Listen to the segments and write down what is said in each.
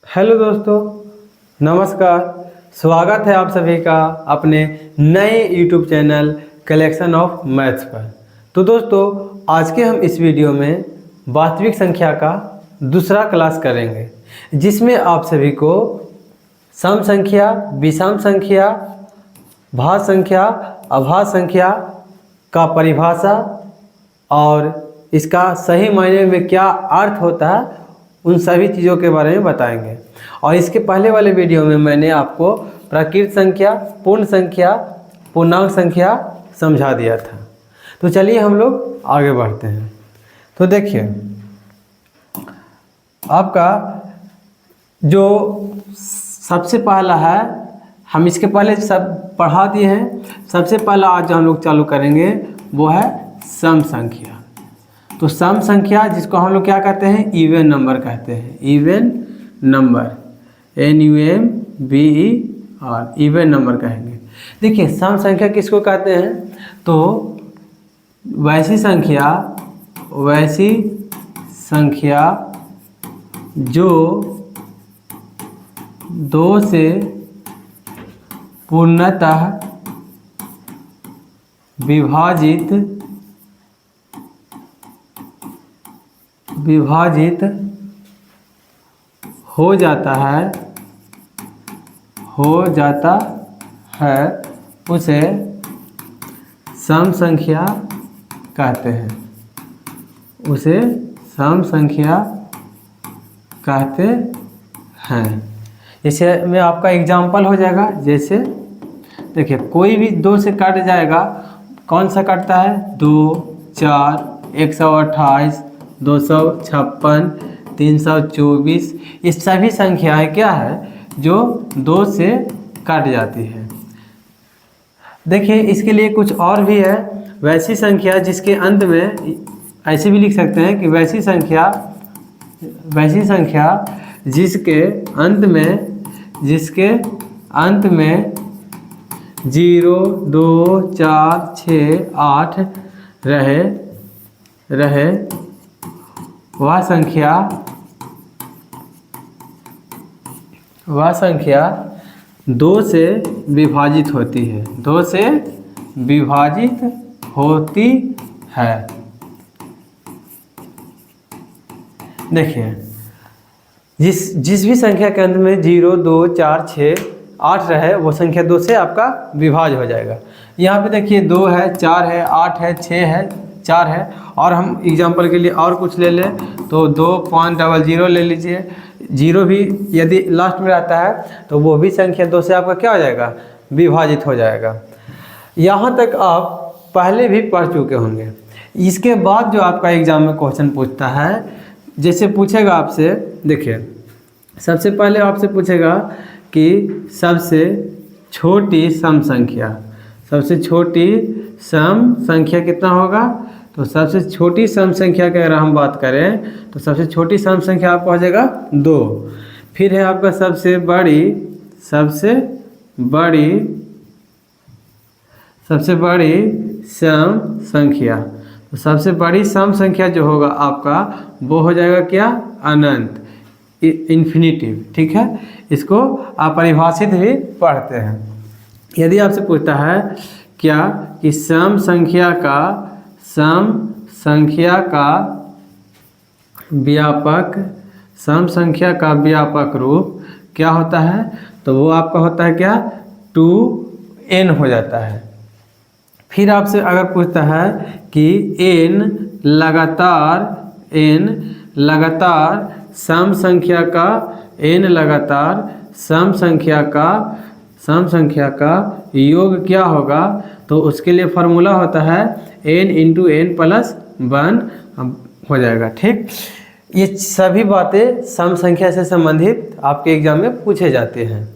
Hello दोस्तों, नमस्कार। स्वागत है आप सभी का अपने नए YouTube channel collection of maths पर। तो दोस्तों, आज के हम इस वीडियो में वास्तविक संख्या का दूसरा क्लास करेंगे, जिसमें आप सभी को सम संख्या, विषम संख्या, भाज्य संख्या, अभाज्य संख्या का परिभाषा और इसका सही मायने में क्या अर्थ होता है, उन सभी चीज़ों के बारे में बताएंगे। और इसके पहले वाले वीडियो में मैंने आपको प्रकृत संख्या, पूर्ण संख्या, पूर्णांक संख्या समझा दिया था। तो चलिए हम लोग आगे बढ़ते हैं। तो देखिए, आपका जो सबसे पहला है, हम इसके पहले सब पढ़ा दिए हैं। सबसे पहला आज जो हम लोग चालू करेंगे वो है सम संख्या। तो सम संख्या, जिसको हम लोग क्या कहते हैं, इवन नंबर कहते हैं। Even number, NUMBER, even number कहेंगे। देखिए, सम संख्या किसको कहते हैं, तो वैसी संख्या जो दो से पूर्णतः विभाजित हो जाता है उसे सम संख्या कहते हैं। उसे सम संख्या कहते हैं। जैसे में आपका एग्जाम्पल हो जाएगा। जैसे देखिए, कोई भी दो से कट जाएगा। कौन सा कटता है, 2, 4, 128, 256, 324। ये सभी संख्याएं क्या है, जो दो से कट जाती है। देखिए, इसके लिए कुछ और भी है। वैसी संख्या जिसके अंत में, ऐसे भी लिख सकते हैं कि वैसी संख्या जिसके अंत में 0, 2, 4, 6, 8 रहे वह संख्या दो से विभाजित होती है। दो से विभाजित होती है। देखिए, जिस भी संख्या के अंत में 0, 2, 4, 6, 8 रहे, वो संख्या दो से आपका विभाज्य हो जाएगा। यहाँ पे देखिए, 2 है, 4 है, 8 है, 6 है, 4 है। और हम एग्जाम्पल के लिए और कुछ ले लें तो 2.00 ले लीजिए। 0 भी यदि लास्ट में रहता है तो वो भी संख्या दो से आपका क्या हो जाएगा, विभाजित हो जाएगा। यहाँ तक आप पहले भी पढ़ चुके होंगे। इसके बाद जो आपका एग्जाम में क्वेश्चन पूछता है, जैसे पूछेगा आपसे, देखिए सबसे पहले आपसे पूछेगा कि सबसे छोटी सम संख्या कितना होगा। तो सबसे छोटी सम संख्या की अगर हम बात करें तो सबसे छोटी सम संख्या आपका हो जाएगा 2। फिर है आपका सबसे बड़ी सम संख्या। तो सबसे बड़ी सम संख्या जो होगा आपका, वो हो जाएगा क्या, अनंत, इन्फिनिटिव। ठीक है, इसको आप परिभाषित भी पढ़ते हैं। यदि आपसे पूछता है क्या कि सम संख्या का व्यापक रूप क्या होता है, तो वो आपका होता है क्या, 2n हो जाता है। फिर आपसे अगर पूछता है कि n लगातार सम संख्या का योग क्या होगा, तो उसके लिए फॉर्मूला होता है n × n+1 हो जाएगा। ठीक, ये सभी बातें सम संख्या से संबंधित आपके एग्जाम में पूछे जाते हैं।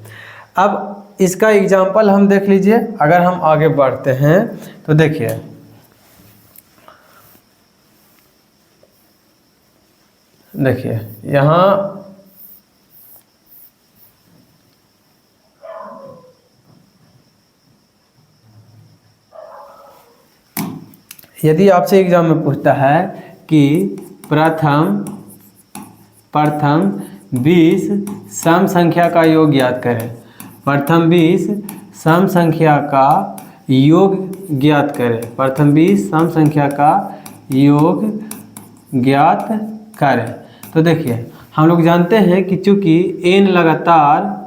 अब इसका एग्जाम्पल हम देख लीजिए। अगर हम आगे बढ़ते हैं तो देखिए, यहाँ यदि आपसे एग्जाम में पूछता है कि प्रथम 20 सम संख्या का योग ज्ञात करें। प्रथम 20 सम संख्या का योग ज्ञात करें। प्रथम 20 सम संख्या का योग ज्ञात करें। तो देखिए हम लोग जानते हैं कि चूंकि n लगातार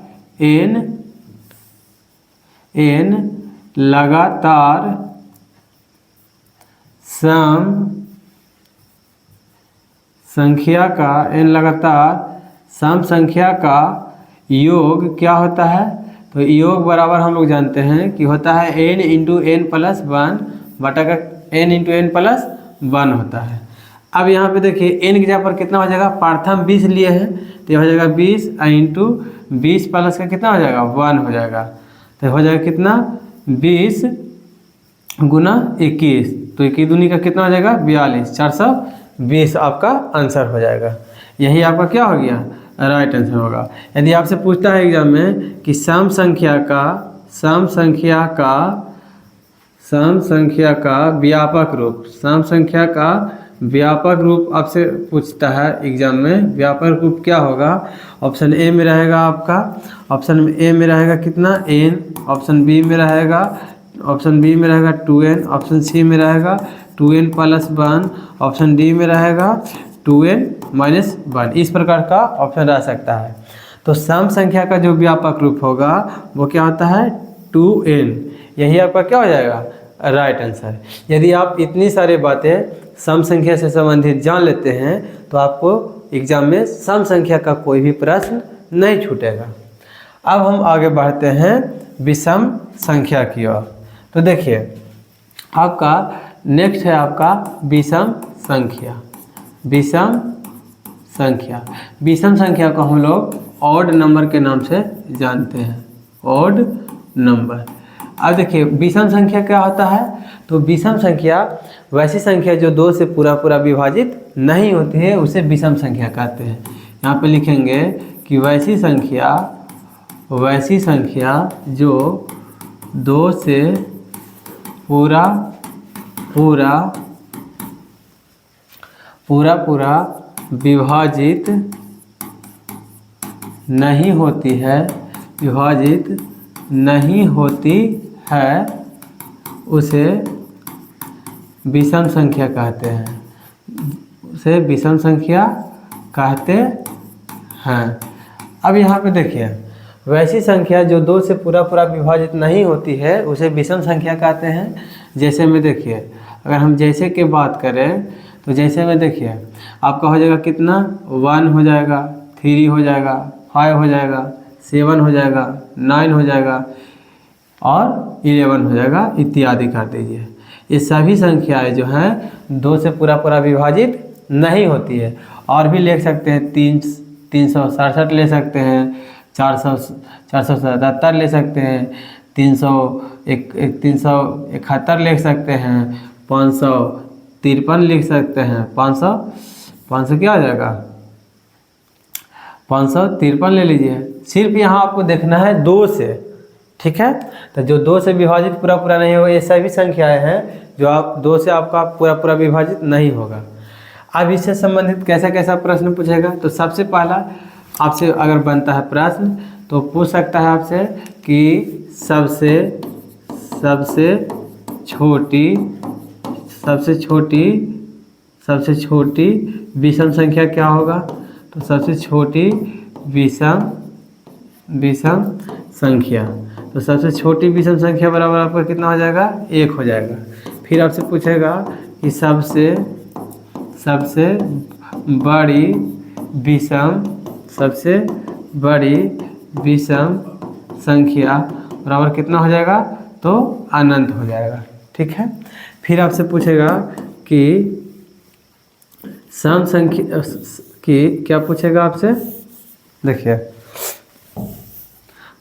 सम संख्या का योग क्या होता है? तो योग बराबर हम लोग जानते हैं कि होता है n into N plus one बटा का n into N plus one होता है। अब यहाँ पे देखिए n की जगह पर कितना हो जाएगा? प्रथम 20 लिए हैं तो यह हो जाएगा 20 इंटू 20 प्लस का कितना हो जाएगा? 1 हो जाएगा। तो हो जाएगा कितना? 20 गुना 21, तो 21 दूनी का कितना हो जाएगा? 42, 420 आपका आंसर हो जाएगा। यही आपका क्या हो गया? राइट आंसर होगा। यदि आपसे पूछता है एग्जाम में कि सम संख्या का व्यापक रूप आपसे पूछता है एग्जाम में, व्यापक रूप क्या होगा? ऑप्शन ए में रहेगा आपका, ऑप्शन ए में रहेगा कितना? n, ऑप्शन बी में रहेगा 2n, ऑप्शन सी में रहेगा 2n प्लस 1, ऑप्शन डी में रहेगा 2n माइनस 1। इस प्रकार का ऑप्शन रह सकता है। तो सम संख्या का जो व्यापक रूप होगा वो क्या होता है? 2n। यही आपका क्या हो जाएगा? Right answer. यदि आप इतनी सारी बातें सम संख्या से संबंधित जान लेते हैं तो आपको एग्जाम में सम संख्या का कोई भी प्रश्न नहीं छूटेगा। अब हम आगे बढ़ते हैं विषम संख्या की ओर। तो देखिए आपका नेक्स्ट है आपका विषम संख्या। विषम संख्या को हम लोग ऑड नंबर के नाम से जानते हैं, ऑड नंबर। अब देखिए विषम संख्या क्या होता है? तो विषम संख्या वैसी संख्या जो 2 से पूरा विभाजित नहीं होती है उसे विषम संख्या कहते हैं। यहाँ पे लिखेंगे कि वैसी संख्या जो 2 से पूरा विभाजित नहीं होती है उसे विषम संख्या कहते हैं। अब यहाँ पे देखिए वैसी संख्या जो 2 से पूरा विभाजित नहीं होती है उसे विषम संख्या कहते हैं। जैसे में देखिए अगर हम जैसे की बात करें तो जैसे में देखिए आपका हो जाएगा कितना? 1 हो जाएगा, 3 हो जाएगा, 5 हो जाएगा, 7 हो जाएगा, 9 हो जाएगा और 11 हो जाएगा इत्यादि कर दीजिए। ये सभी संख्याएं जो हैं 2 से पूरा विभाजित नहीं होती है। और भी ले सकते हैं 367 ले सकते हैं, 477 ले सकते हैं, 371 लिख सकते हैं, 553 लिख सकते हैं, 500 क्या हो जाएगा? 553 ले लीजिए। सिर्फ यहाँ आपको देखना है 2 से, ठीक है। तो जो 2 से विभाजित पूरा नहीं होगा ये सभी संख्याएं हैं जो आप 2 से आपका पूरा विभाजित नहीं होगा। अब इससे संबंधित कैसा प्रश्न पूछेगा? तो सबसे पहला आपसे अगर बनता है प्रश्न तो पूछ सकता है आपसे कि सबसे छोटी विषम संख्या क्या होगा? तो सबसे छोटी विषम संख्या, तो सबसे छोटी विषम संख्या बराबर आपका कितना हो जाएगा? 1 हो जाएगा। फिर आपसे पूछेगा कि सबसे बड़ी विषम संख्या बराबर कितना हो जाएगा? तो अनंत हो जाएगा, ठीक है। फिर आपसे पूछेगा कि सम संख्या की क्या पूछेगा आपसे? देखिए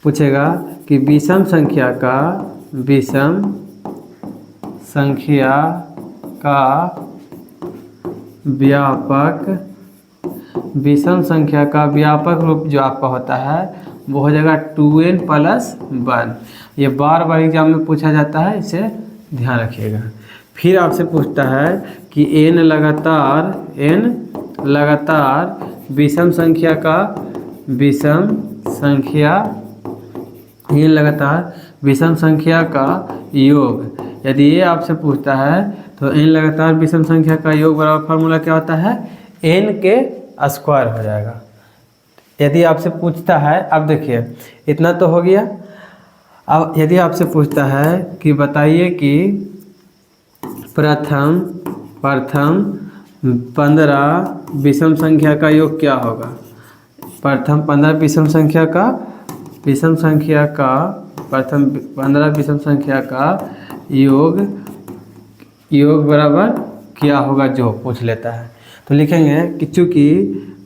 पूछेगा कि विषम संख्या का व्यापक रूप जो आपका होता है वो हो जाएगा 2n प्लस 1। ये बार एग्जाम में पूछा जाता है, इसे ध्यान रखिएगा। फिर आपसे पूछता है कि n लगातार विषम संख्या का विषम संख्या, ये लगातार विषम संख्या का योग। यदि ये आपसे पूछता है तो इन लगातार विषम संख्या का योग बराबर फार्मूला क्या होता है, n के स्क्वायर हो जाएगा। यदि आपसे पूछता है, अब देखिए इतना तो हो गया। अब यदि आपसे पूछता है कि बताइए कि प्रथम 15 विषम संख्या का योग क्या होगा। प्रथम 15 विषम संख्या का प्रथम 15 विषम संख्या का योग बराबर क्या होगा, जो पूछ लेता है। तो लिखेंगे कि चूँकि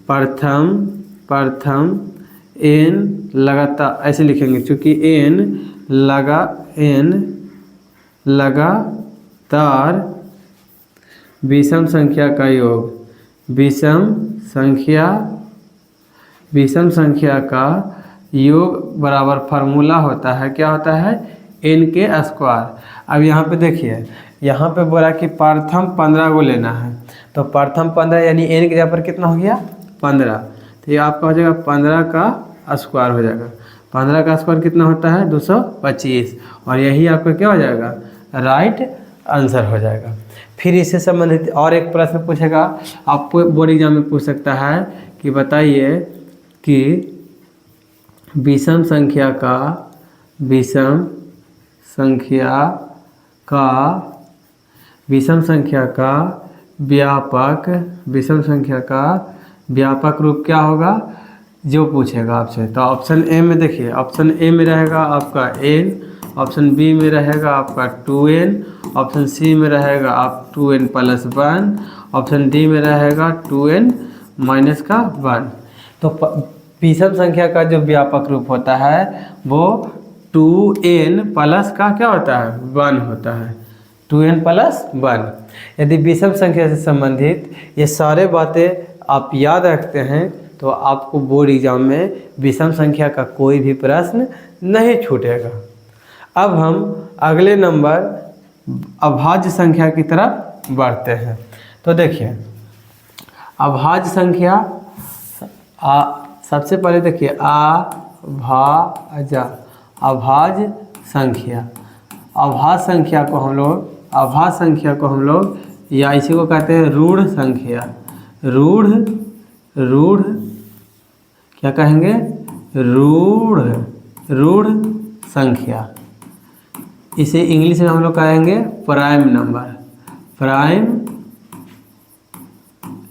प्रथम n लगातार, ऐसे लिखेंगे चूँकि n लगातार विषम संख्या का योग, विषम संख्या का योग बराबर फार्मूला होता है, क्या होता है, n के स्क्वायर। अब यहाँ पे देखिए, यहाँ पे बोला कि प्रथम 15 को लेना है, तो प्रथम 15 यानी n की जगह पर कितना हो गया 15, तो ये आपका हो जाएगा 15 का स्क्वायर हो जाएगा। 15 का स्क्वायर कितना होता है 225, और यही आपका क्या हो जाएगा, राइट आंसर हो जाएगा। फिर इससे संबंधित और एक प्रश्न पूछेगा, आपको बोर्ड एग्जाम में पूछ सकता है कि बताइए कि विषम संख्या का व्यापक रूप क्या होगा, जो पूछेगा आपसे। तो ऑप्शन ए में देखिए, ऑप्शन ए में रहेगा आपका n, ऑप्शन बी में रहेगा आपका 2n, ऑप्शन सी में रहेगा आप 2n + 1, ऑप्शन डी में रहेगा 2n - 1। तो विषम संख्या का जो व्यापक रूप होता है वो 2n प्लस का क्या होता है 1 होता है, 2n + 1। यदि विषम संख्या से संबंधित ये सारे बातें आप याद रखते हैं तो आपको बोर्ड एग्जाम में विषम संख्या का कोई भी प्रश्न नहीं छूटेगा। अब हम अगले नंबर अभाज्य संख्या की तरफ बढ़ते हैं। तो देखिए अभाज्य संख्या, सबसे पहले देखिए अभाज्य संख्या को हम लोग या इसी को कहते हैं रूढ़ संख्या। रूढ़ क्या कहेंगे, रूढ़ संख्या। इसे इंग्लिश में हम लोग कहेंगे प्राइम नंबर,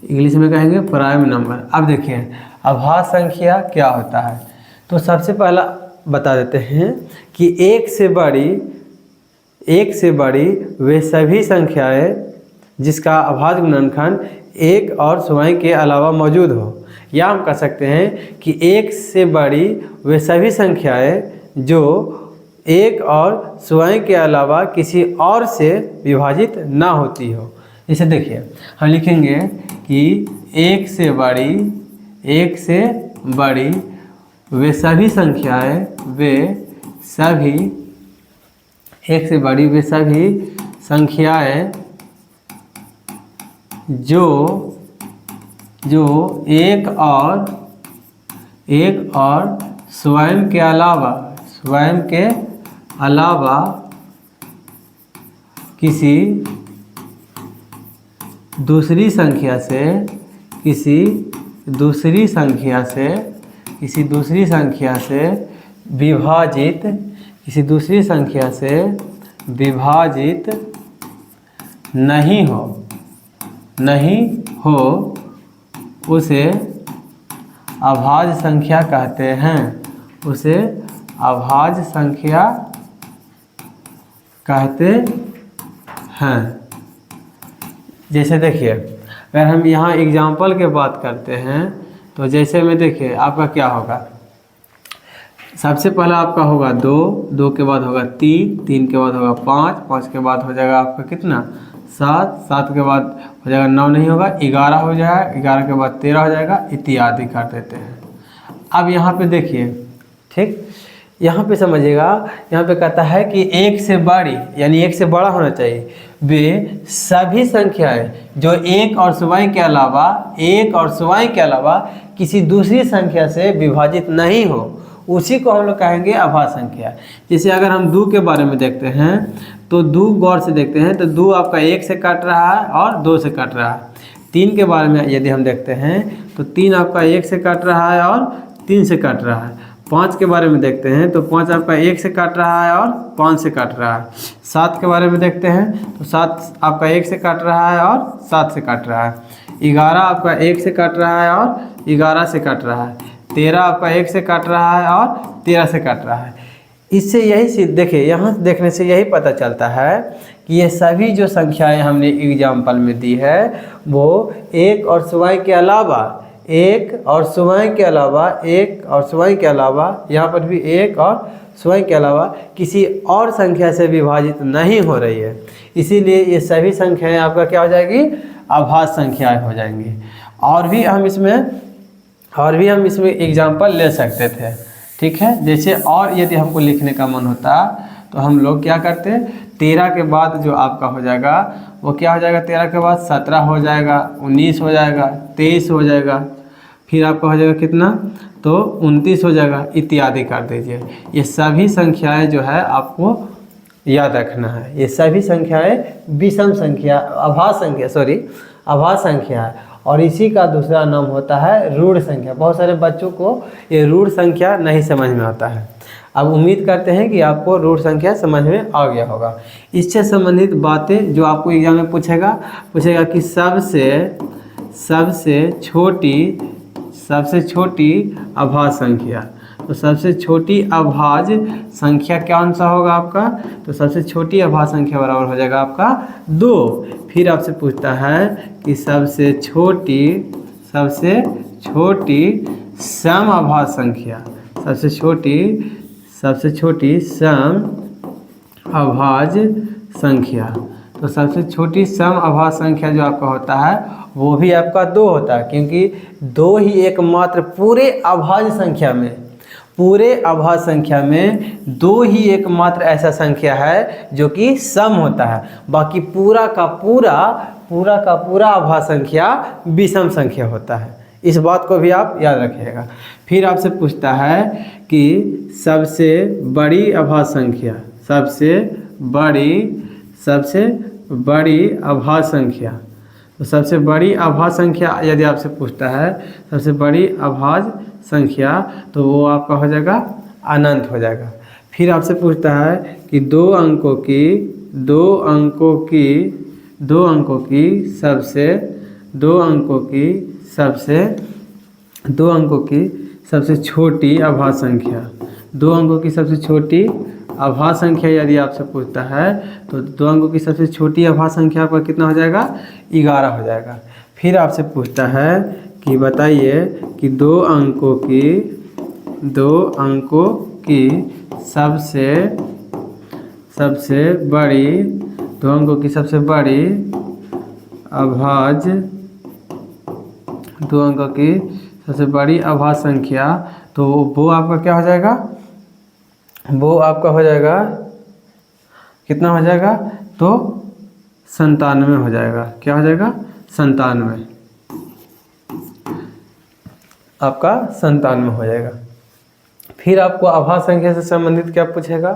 इंग्लिश में कहेंगे प्राइम नंबर। अब देखिए अभाज्य संख्या क्या होता है, तो सबसे पहला बता देते हैं कि एक से बड़ी वे सभी संख्याएं जिसका अभाज्य गुणनखंड एक और स्वयं के अलावा मौजूद हो, या हम कह सकते हैं कि एक से बड़ी वे सभी संख्याएं जो एक और स्वयं के अलावा किसी और से विभाजित ना होती हो। जैसे देखिए हम लिखेंगे कि एक से बड़ी वे सभी संख्याएं जो एक और स्वयं के अलावा किसी दूसरी संख्या से विभाजित नहीं हो उसे अभाज्य संख्या कहते हैं, जैसे देखिए अगर हम यहाँ एग्जाम्पल के बात करते हैं तो जैसे में देखिए आपका क्या होगा, सबसे पहला आपका होगा 2 के बाद होगा 3 के बाद होगा 5 के बाद हो जाएगा आपका कितना 7 के बाद हो जाएगा 9 नहीं होगा 11 हो जाएगा, 11 के बाद 13 हो जाएगा, इत्यादि कर देते हैं। अब यहाँ पे देखिए, ठीक, यहाँ पे समझिएगा, यहाँ पे कहता है कि एक से बड़ी यानी एक से बड़ा होना चाहिए। वे सभी संख्याएं जो एक और सिवाय के अलावा किसी दूसरी संख्या से विभाजित नहीं हो, उसी को हम लोग कहेंगे अभाज्य संख्या। जैसे अगर हम 2 के बारे में देखते हैं तो 2 गौर से देखते हैं तो 2 आपका 1 से काट रहा है और 2 से काट रहा है। 3 के बारे में यदि हम देखते हैं तो 3 आपका 1 से काट रहा है और 3 से काट रहा है। 5 के बारे में देखते हैं तो 5 आपका 1 से काट रहा है और 5 से काट रहा है। 7 के बारे में देखते हैं तो 7 आपका 1 से काट रहा है और 7 से काट रहा है। 11 आपका 1 से काट रहा है और 11 से काट रहा है। 13 आपका 1 से काट रहा है और 13 से काट रहा है। इससे यही देखिए, यहाँ देखने से यही पता चलता है कि ये सभी जो संख्याएं हमने एग्जाम्पल में दी है वो एक और सिवाय के अलावा यहाँ पर भी एक और सिवाय के अलावा किसी और संख्या से विभाजित नहीं हो रही है। इसीलिए ये सभी संख्याएं आपका क्या हो जाएगी, अभाज्य संख्याएं हो जाएंगी। और भी हम इसमें एग्जाम्पल ले सकते थे, ठीक है। जैसे और यदि हमको लिखने का मन होता तो हम लोग क्या करते, 13 के बाद जो आपका हो जाएगा वो क्या हो जाएगा, 13 के बाद 17 हो जाएगा, 19 हो जाएगा, 23 हो जाएगा, फिर आपका हो जाएगा कितना, तो 29 हो जाएगा, इत्यादि कर दीजिए। ये सभी संख्याएं जो है आपको याद रखना है। ये सभी संख्याएं विषम संख्या, अभाज्य संख्या है और इसी का दूसरा नाम होता है ऋण संख्या। बहुत सारे बच्चों को ये ऋण संख्या नहीं समझ में आता है। अब उम्मीद करते हैं कि आपको ऋण संख्या समझ में आ गया होगा। इससे संबंधित बातें जो आपको एग्जाम में पूछेगा कि सबसे छोटी अभाज्य संख्या, तो सबसे छोटी अभाज्य संख्या कौन सा होगा आपका, तो सबसे छोटी अभाज्य संख्या बराबर हो जाएगा आपका 2। फिर आपसे पूछता है कि सबसे छोटी सम अभाज्य संख्या, सबसे छोटी सम अभाज्य संख्या। तो सबसे छोटी सम अभाज्य संख्या जो आपका होता है वो भी आपका 2 होता है, क्योंकि 2 ही एकमात्र पूरे अभाज्य संख्या में 2 ही एकमात्र ऐसा संख्या है जो कि सम होता है। बाकी पूरा का पूरा अभाज्य संख्या विषम संख्या होता है। इस बात को भी आप याद रखिएगा। फिर आपसे पूछता है कि सबसे बड़ी अभाज्य संख्या, सबसे बड़ी अभाज्य संख्या, तो सबसे बड़ी अभाज्य संख्या यदि आपसे पूछता है सबसे बड़ी अभाज्य संख्या, तो वो आपका हो जाएगा अनंत हो जाएगा। फिर आपसे पूछता है कि दो अंकों की सबसे छोटी अभाज्य संख्या, 2 अंकों की सबसे छोटी अभाज्य संख्या यदि आपसे पूछता है तो 2 अंकों की सबसे छोटी अभाज्य संख्या आपका कितना हो जाएगा, 11 हो जाएगा। फिर आपसे पूछता है कि बताइए कि 2 अंकों की सबसे बड़ी अभाज्य संख्या, तो वो आपका क्या हो जाएगा, वो आपका हो जाएगा कितना हो जाएगा, तो 97 हो जाएगा। क्या हो जाएगा, 97, आपका 97 हो जाएगा। फिर आपको अभाज्य संख्या से संबंधित क्या पूछेगा,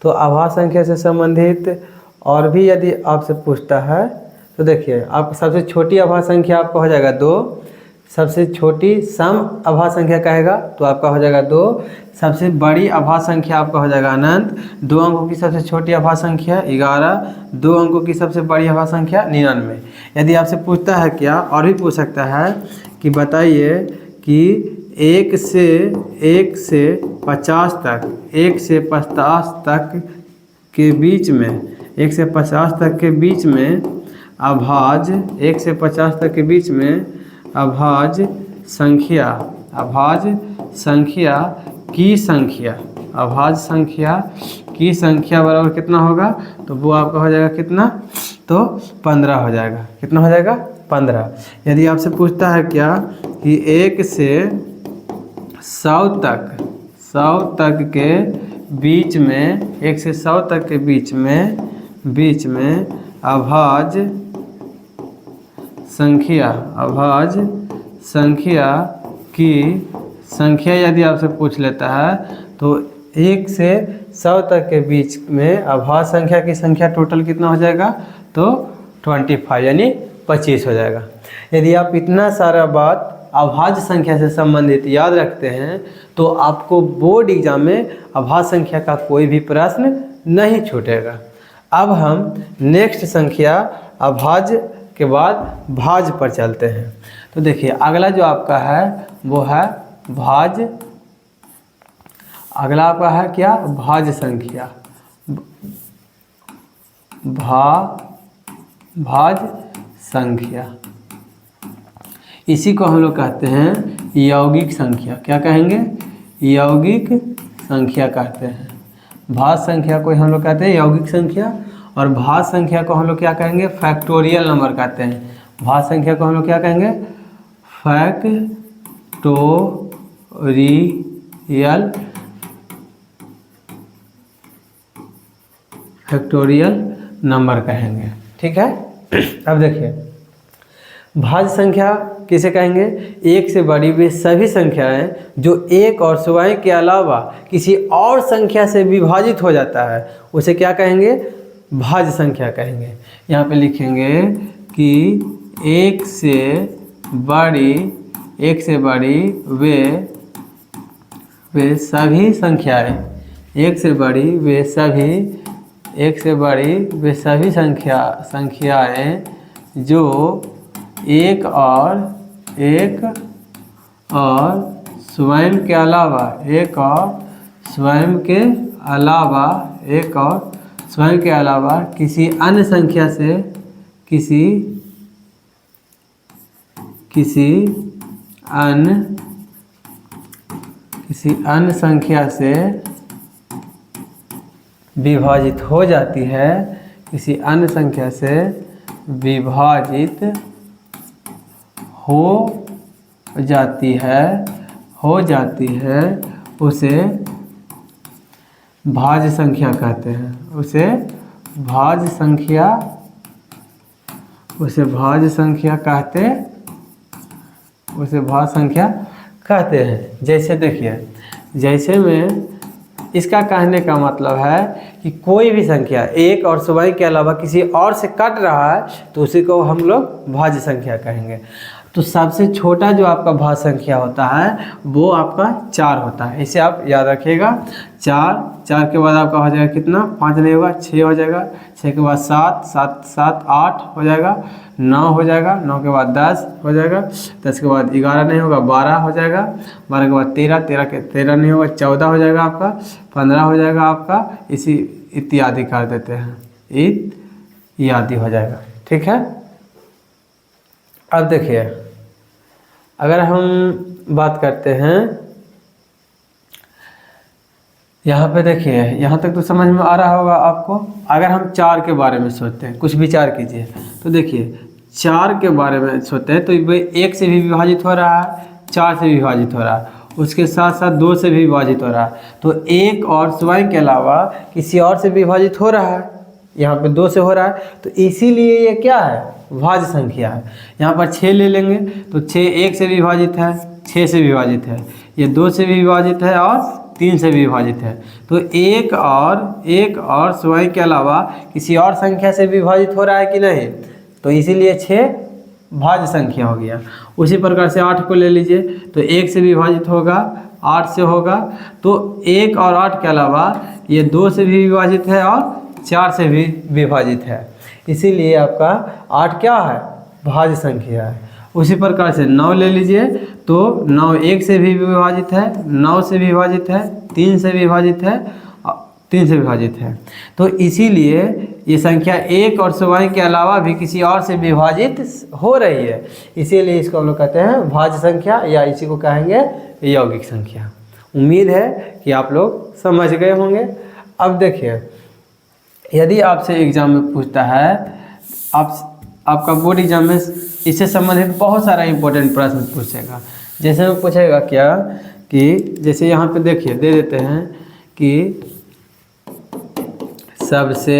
तो अभाज्य संख्या से संबंधित और भी यदि आपसे पूछता है तो देखिए, आप सबसे छोटी अभाज्य संख्या आपका हो जाएगा 2, सबसे छोटी सम अभाज्य संख्या कहेगा तो आपका हो जाएगा 2, सबसे बड़ी अभाज्य संख्या आपका हो जाएगा अनंत, 2 अंकों की सबसे छोटी अभाज्य संख्या 11, 2 अंकों की सबसे बड़ी अभाज्य संख्या 99। यदि आपसे पूछता है क्या, और भी पूछ सकता है कि बताइए कि 1 से 50 तक, 1 से 50 तक के बीच में, 1 से 50 तक के बीच में अभाज्य, 1 से 50 तक के बीच में अभाज्य संख्या की संख्या बराबर कितना होगा, तो वो आपका हो जाएगा कितना, तो 15 हो जाएगा। कितना हो जाएगा, 15। यदि आपसे पूछता है क्या कि 1 से 100 तक के बीच में, 1 से 100 तक के बीच में अभाज्य संख्या की संख्या यदि आपसे पूछ लेता है तो 1 से 100 तक के बीच में अभाज्य संख्या की संख्या टोटल कितना हो जाएगा, तो 25 यानी 25 हो जाएगा। यदि आप इतना सारा बात अभाज्य संख्या से संबंधित याद रखते हैं तो आपको बोर्ड एग्जाम में अभाज्य संख्या का कोई भी प्रश्न नहीं छूटेगा। अब हम नेक्स्ट संख्या अभाज्य के बाद भाज्य पर चलते हैं। तो देखिए अगला जो आपका है वो है भाज्य। अगला आपका है क्या, भाज्य संख्या, भाज्य संख्या। इसी को हम लोग कहते हैं यौगिक संख्या। क्या कहेंगे, यौगिक संख्या कहते हैं। भाज्य संख्या को हम लोग कहते हैं यौगिक संख्या, और भाज्य संख्या को हम लोग क्या कहेंगे, फैक्टोरियल नंबर कहते हैं। भाज्य संख्या को हम लोग क्या कहेंगे, फैक्टोरियल नंबर कहेंगे। ठीक है। अब देखिए भाज्य संख्या किसे कहेंगे, एक से बड़ी वे सभी संख्याएं जो एक और सिवाय के अलावा किसी और संख्या से विभाजित हो जाता है उसे क्या कहेंगे, भाज्य संख्या कहेंगे। यहाँ पे लिखेंगे कि एक से बड़ी वे सभी संख्याएं, संख्याएं जो एक और स्वयं के अलावा किसी अन्य संख्या से विभाजित हो जाती है, किसी अन्य संख्या से विभाजित हो जाती है उसे भाज्य संख्या कहते हैं। उसे भाज्य संख्या कहते हैं। जैसे देखिए, जैसे में इसका कहने का मतलब है कि कोई भी संख्या एक और सिवाय के अलावा किसी और से कट रहा है तो उसी को हम लोग भाज्य संख्या कहेंगे। तो सबसे छोटा जो आपका भाज्य संख्या होता है वो आपका 4 होता है। इसे आप याद रखिएगा। 4 के बाद आपका हो जाएगा कितना, 5 नहीं होगा, 6 हो जाएगा। 6 के बाद 7 8 हो जाएगा। 9 हो जाएगा। 9 के बाद 10 हो जाएगा। 10 के बाद 11 नहीं होगा, 12 हो जाएगा। 12 के बाद 13 नहीं होगा, 14 हो जाएगा आपका। 15 हो जाएगा आपका। इसी इत्यादि कर देते हैं, इत्यादि हो जाएगा। ठीक है। अब देखिए अगर हम बात करते हैं, यहाँ पे देखिए, यहाँ तक तो समझ में आ रहा होगा आपको। अगर हम 4 के बारे में सोचते हैं, कुछ विचार कीजिए। तो देखिए 4 के बारे में सोचते हैं तो वे 1 से भी विभाजित हो रहा है, 4 से भी विभाजित हो रहा है, उसके साथ साथ 2 से भी विभाजित हो रहा है। तो एक और स्वयं के अलावा किसी और से विभाजित हो रहा है, यहाँ पे 2 से हो रहा है। तो इसीलिए ये क्या है, भाज्य संख्या है। यहाँ पर 6 ले लेंगे तो 6 1 से विभाजित है, 6 से विभाजित है, ये 2 से भी विभाजित है और 3 से भी विभाजित है। तो एक और स्वयं के अलावा किसी और संख्या से विभाजित हो रहा है कि नहीं, तो इसीलिए 6 भाज्य संख्या हो गया। उसी प्रकार से 8 को ले लीजिए तो 1 से विभाजित होगा, 8 से होगा। तो 1 और 8 के अलावा ये 2 से भी विभाजित है और 4 से भी विभाजित है। इसीलिए आपका 8 क्या है, भाज्य संख्या है। उसी प्रकार से 9 ले लीजिए तो 9 1 से भी विभाजित है, 9 से भी विभाजित है, 3 से विभाजित है, 3 से विभाजित है। तो इसीलिए ये संख्या एक और स्वयं के अलावा भी किसी और से विभाजित हो रही है। इसीलिए इसको हम लोग कहते हैं भाज्य संख्या, या इसी को कहेंगे यौगिक संख्या। उम्मीद है कि आप लोग समझ गए होंगे। अब देखिए यदि आपसे एग्जाम में पूछता है, आपका बोर्ड एग्जाम में इससे संबंधित बहुत सारा इंपॉर्टेंट प्रश्न पूछेगा। जैसे में पूछेगा क्या कि जैसे यहाँ पे देखिए दे देते हैं सबसे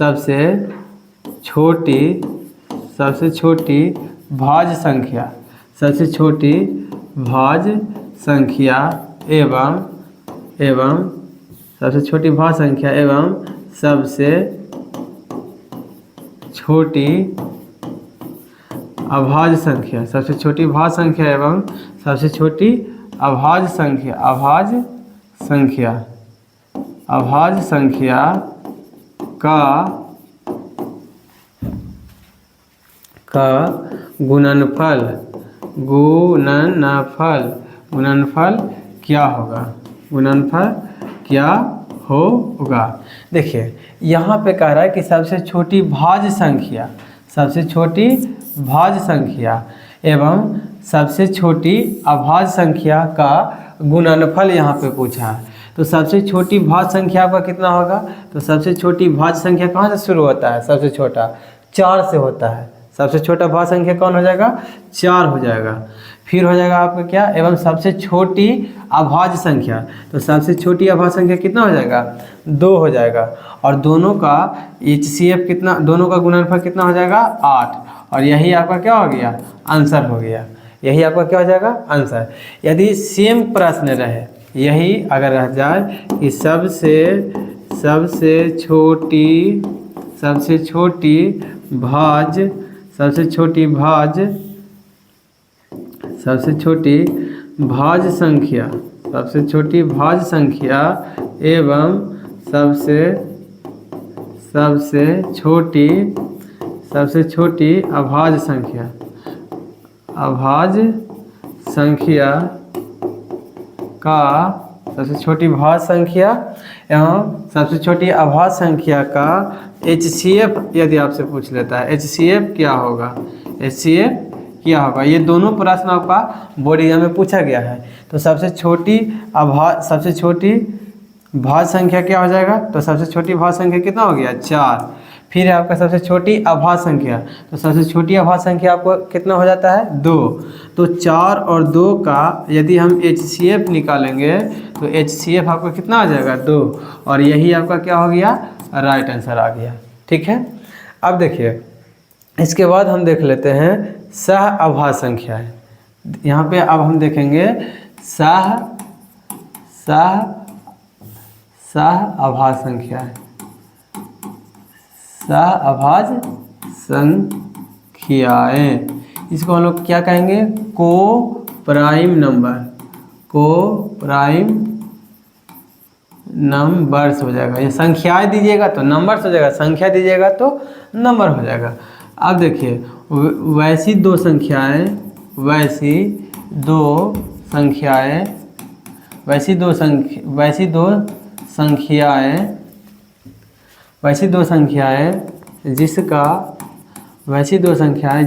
सबसे छोटी भाज्य संख्या, सबसे छोटी भाज्य संख्या एवं सबसे छोटी भाज्य संख्या एवं सबसे छोटी अभाज्य संख्या, सबसे छोटी भाज्य संख्या एवं सबसे छोटी अभाज्य संख्या का गुणनफल क्या होगा? गुणनफल क्या होगा? देखिए यहाँ पे कह रहा है कि सबसे छोटी भाज्य संख्या, सबसे छोटी भाज्य संख्या एवं सबसे छोटी अभाज्य संख्या का गुणनफल यहाँ पे पूछा है। तो सबसे छोटी भाज्य संख्या का कितना होगा? तो सबसे छोटी भाज्य संख्या कहाँ से शुरू होता है? सबसे छोटा 4 से होता है। सबसे छोटा भाज्य संख्या कौन हो जाएगा? 4 हो जाएगा। फिर हो जाएगा आपका क्या? एवं सबसे छोटी अभाज्य संख्या, तो सबसे छोटी अभाज्य संख्या कितना हो जाएगा? 2 हो जाएगा। और दोनों का HCF कितना, दोनों का गुणनफल कितना हो जाएगा? 8। और यही आपका क्या हो गया? आंसर हो गया। यही आपका क्या हो जाएगा? आंसर। यदि सेम प्रश्न रहे, यही अगर रह जाए कि सबसे छोटी भाज्य संख्या एवं सबसे छोटी अभाज्य संख्या का सबसे छोटी भाज्य संख्या एवं सबसे छोटी अभाज्य संख्या का HCF यदि आपसे पूछ लेता है, HCF क्या होगा? HCF क्या होगा? ये दोनों प्रश्न आपका बोर्ड एग्जाम में पूछा गया है। तो सबसे छोटी भाज्य संख्या क्या हो जाएगा? तो सबसे छोटी भाज्य संख्या कितना हो गया? 4। फिर है आपका सबसे छोटी अभाज्य संख्या, तो सबसे छोटी अभाज्य संख्या आपको कितना हो जाता है? 2। तो 4 और 2 का यदि हम HCF निकालेंगे तो HCF आपका कितना आ जाएगा? 2। और यही आपका क्या हो गया? राइट आंसर आ गया। ठीक है। अब देखिए इसके बाद हम देख लेते हैं सह अभाज्य संख्या है। यहाँ पे अब हम देखेंगे सह अभाज्य संख्या है। सह अभाज्य संख्याएं, इसको हम लोग क्या कहेंगे? को प्राइम नंबर्स हो जाएगा। ये संख्याएं दीजिएगा तो नंबर्स हो जाएगा, संख्या दीजिएगा तो नंबर हो जाएगा। अब देखिए वैसी दो संख्याएं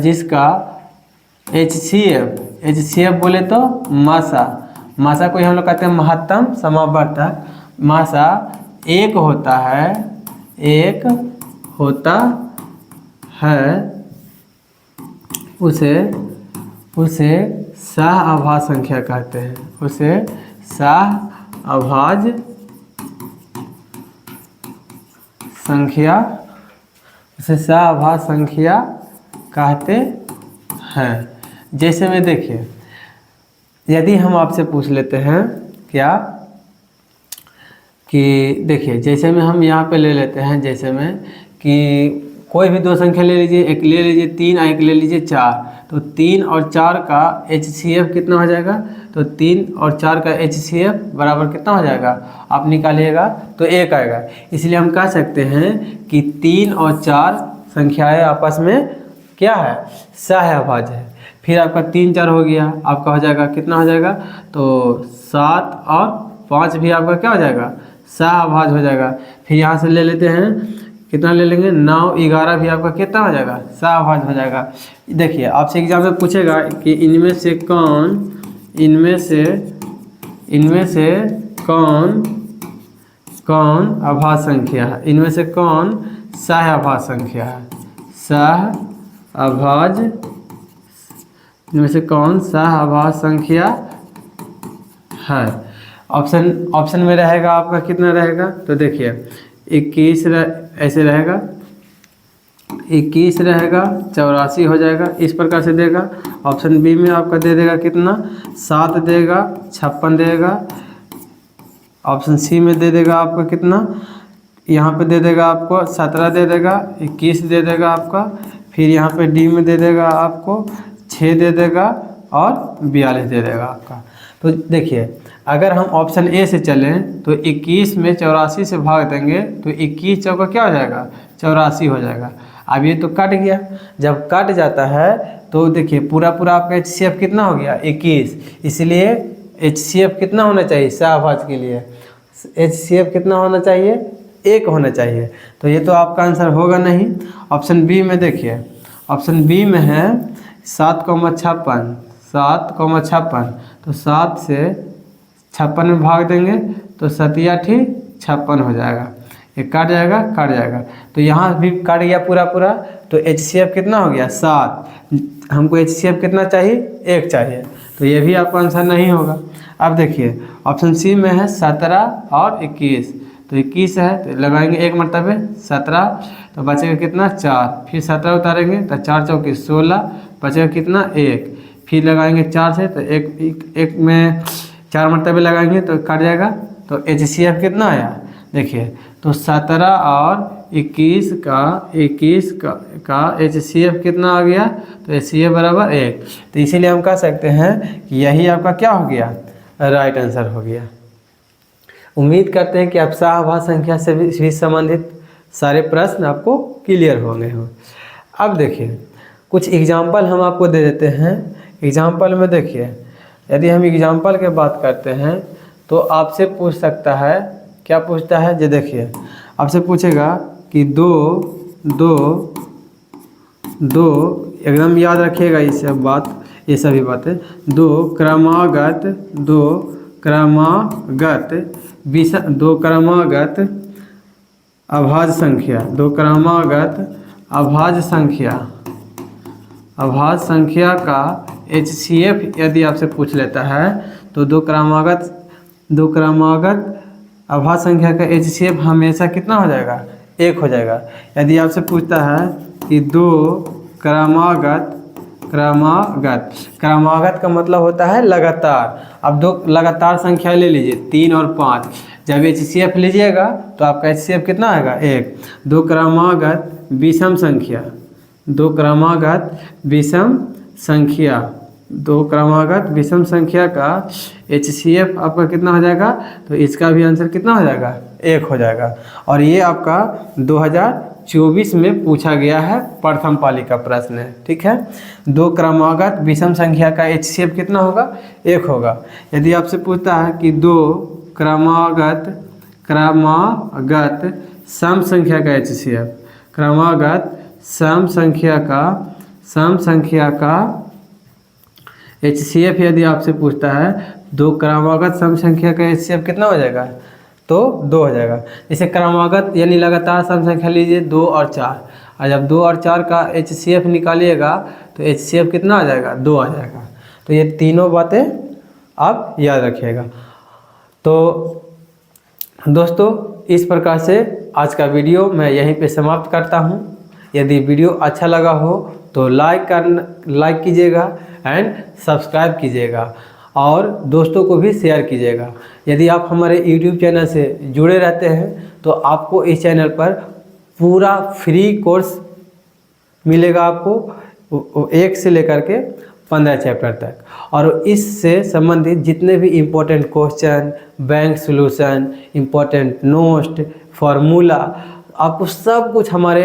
जिसका HCF बोले तो मासा को हम लोग कहते हैं महत्तम समावर्तक, मासा 1 होता है, उसे सह अभाज्य संख्या कहते हैं। उसे सह अभाज्य संख्या कहते हैं। जैसे में देखिए यदि हम आपसे पूछ लेते हैं क्या कि देखिए जैसे में हम यहाँ पे ले लेते हैं, जैसे में कि कोई भी दो संख्या ले लीजिए, एक ले लीजिए 3 और एक ले लीजिए 4, तो 3 और 4 का HCF कितना हो जाएगा? तो 3 और 4 का HCF बराबर कितना हो जाएगा? आप निकालिएगा तो 1 आएगा। इसलिए हम कह सकते हैं कि 3 और 4 संख्याएं आपस में क्या है? सह अभाज्य है। फिर आपका 3 4 हो गया, आपका हो जाएगा कितना हो जाएगा? तो 7 और 5 भी आपका क्या हो जाएगा? सह अभाज्य हो जाएगा। फिर यहाँ से ले लेते हैं, कितना ले लेंगे? 9 11 भी आपका कितना हो जाएगा? सह अभाज्य हो जाएगा। देखिए आपसे एग्जाम में पूछेगा कि इनमें से कौन अभाज्य संख्या है? इनमें से कौन सह अभाज्य संख्या है? इनमें से कौन सह अभाज्य संख्या है? ऑप्शन में रहेगा आपका कितना रहेगा? तो देखिए 21 ऐसे रहेगा, 21 रहेगा, 84 हो जाएगा, इस प्रकार से देगा। ऑप्शन बी में आपका दे देगा कितना, 7 देगा, 56 देगा। ऑप्शन सी में दे देगा आपका कितना, यहाँ पे दे देगा आपको 17 दे देगा, 21 दे देगा आपका। फिर यहाँ पे डी में दे देगा आपको 6 दे देगा और 42 दे देगा आपका। तो देखिए, अगर हम ऑप्शन ए से चलें तो 21 में 84 से भाग देंगे तो 21 चौका क्या हो जाएगा, 84 हो जाएगा। अब ये तो कट गया, जब कट जाता है तो देखिए पूरा पूरा आपका HCF कितना हो गया, 21। इसलिए HCF कितना होना चाहिए, शाहबाज के लिए HCF कितना होना चाहिए, 1 होना चाहिए। तो ये तो आपका आंसर होगा नहीं। ऑप्शन बी में देखिए, ऑप्शन बी में है 7,56, 7,56। तो 7 से 56 में भाग देंगे तो 7×8 56 हो जाएगा। ये काट जाएगा, काट जाएगा। तो यहाँ भी काट गया पूरा पूरा। तो HCF कितना हो गया, 7। हमको HCF कितना चाहिए, 1 चाहिए। तो ये भी आपका आंसर नहीं होगा। अब देखिए ऑप्शन सी में है 17 और 21। तो 21 है तो लगाएंगे 1 मरतबे 17, तो बचेगा कितना, 4। फिर 17 उतारेंगे तो 4 चौके 16, बचेगा कितना, 1। फिर लगाएंगे 4 से तो एक में 4 मरतबे लगाएंगे तो कट जाएगा। तो HCF कितना आया, देखिए तो 17 और 21 का HCF कितना आ गया, तो HCF बराबर 1। तो इसीलिए हम कह सकते हैं कि यही आपका क्या हो गया, राइट आंसर हो गया। उम्मीद करते हैं कि आप शाहबाज संख्या से भी संबंधित सारे प्रश्न आपको क्लियर हो गए हों। अब देखिए कुछ एग्जाम्पल हम आपको दे देते हैं। एग्जाम्पल में देखिए, यदि हम एग्जाम्पल की बात करते हैं तो आपसे पूछ सकता है, क्या पूछता है जी, देखिए आपसे पूछेगा कि दो एकदम याद रखिएगा ये सब बात, ये सभी बातें। दो क्रमागत अभाज्य संख्या, अभाज्य संख्या का HCF यदि आपसे पूछ लेता है तो दो क्रमागत अभाज्य संख्या का HCF हमेशा कितना हो जाएगा, 1 हो जाएगा। यदि आपसे पूछता है कि दो क्रमागत का मतलब होता है लगातार। अब दो लगातार संख्या ले लीजिए 3 और 5, जब HCF लीजिएगा तो आपका HCF कितना आएगा, 1। दो क्रमागत विषम संख्या का HCF आपका कितना हो जाएगा, तो इसका भी आंसर कितना हो जाएगा, 1 हो जाएगा। और ये आपका 2024 में पूछा गया है, प्रथम पाली का प्रश्न है, ठीक है। दो क्रमागत विषम संख्या का HCF कितना होगा, 1 होगा। यदि आपसे पूछता है कि दो क्रमागत सम संख्या का HCF, सम संख्या का HCF यदि आपसे पूछता है, दो क्रमागत सम संख्या का HCF कितना हो जाएगा, तो 2 हो जाएगा। जैसे क्रमागत यानी लगातार सम संख्या लीजिए 2 और 4, और जब 2 और 4 का HCF निकालिएगा तो HCF कितना आ जाएगा, 2 आ जाएगा। तो ये तीनों बातें आप याद रखिएगा। तो दोस्तों इस प्रकार से आज का वीडियो मैं यहीं पे समाप्त करता हूँ। यदि वीडियो अच्छा लगा हो तो लाइक कीजिएगा एंड सब्सक्राइब कीजिएगा और दोस्तों को भी शेयर कीजिएगा। यदि आप हमारे YouTube चैनल से जुड़े रहते हैं तो आपको इस चैनल पर पूरा फ्री कोर्स मिलेगा, आपको 1 से लेकर के 15 चैप्टर तक। और इससे संबंधित जितने भी important question, bank solution, important note, formula, आपको सब कुछ हमारे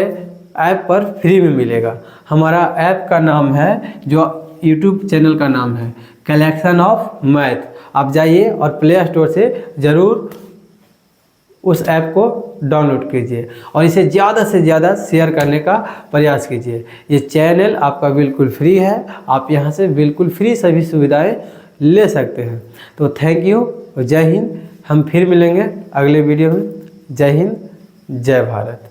ऐप पर फ्री में मिलेगा। हमारा ऐप का नाम है, जो YouTube चैनल का नाम है, कलेक्शन ऑफ मैथ। आप जाइए और प्ले स्टोर से ज़रूर उस ऐप को डाउनलोड कीजिए और इसे ज़्यादा से ज़्यादा शेयर करने का प्रयास कीजिए। ये चैनल आपका बिल्कुल फ्री है, आप यहाँ से बिल्कुल फ्री सभी सुविधाएं ले सकते हैं। तो थैंक यू, जय हिंद। हम फिर मिलेंगे अगले वीडियो में। जय हिंद, जय भारत।